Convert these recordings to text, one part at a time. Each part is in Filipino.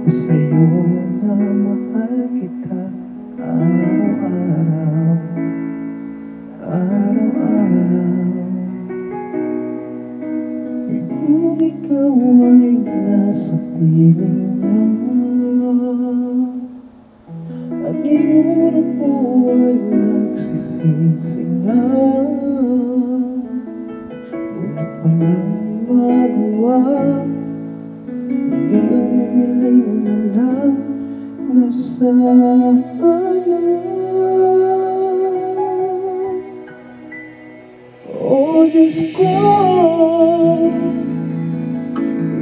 sa'yo na mahal kita araw-araw, araw-araw. Kung ikaw ay nasa piling niya at ngayon ako ay nagsisisi na, ngunit walang magawa, hindi ang umiling na lang na sana. Oh Diyos ko,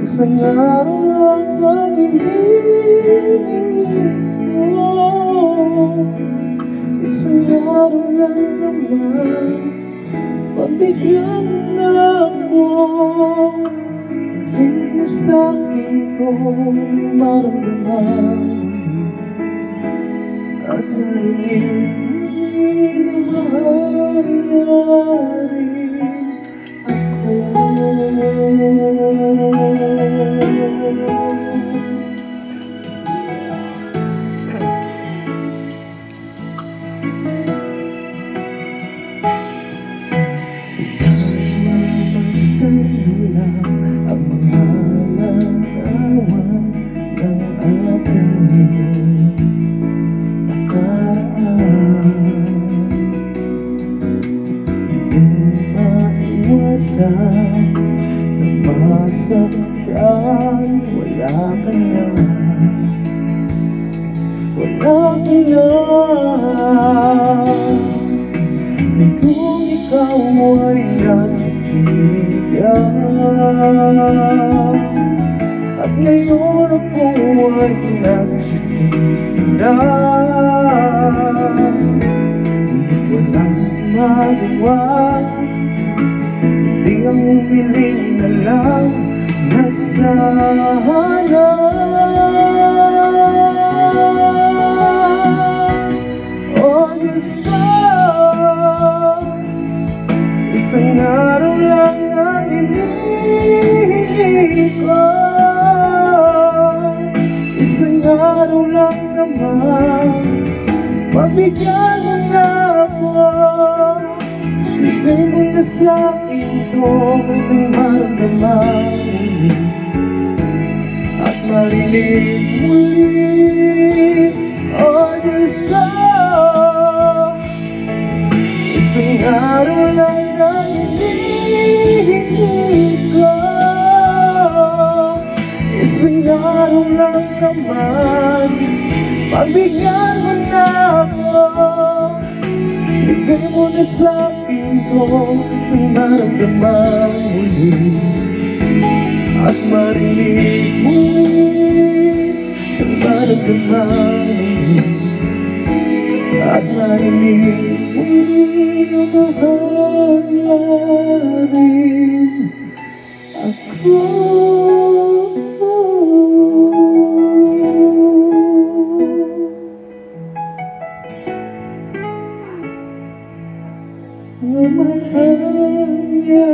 isang araw lang ang hinihingi ko, isang araw lang naman, pagbigyan mo na ako. Hindi mo sa'kin kung maramdaman at narinig na mahalarin ako. Ang mga larawan ng ating nakaraan, hindi maiwasan na masaktan. Wala ka na, wala ka na. Kung ikaw ay nasa at ngayon ako ay nagsisisi na, hindi walang magawa, hindi ang umiling na lang na sana. Oh Diyos ko, isang araw lang ang hinihingi ko, isang araw lang naman, pagbigyan mo na ako. Bigay mo na sa'kin kung may maramdaman at marinig muli. Oh Diyos ko, isang araw lang ang hinihingi ko, isang araw lang naman, pagbigyan mo na ako. Bigay mo na sa'kin kung may maramdaman muli at marinig muli ang maramdaman muli at marinig muli ang mahalarin ako. Na mahal niya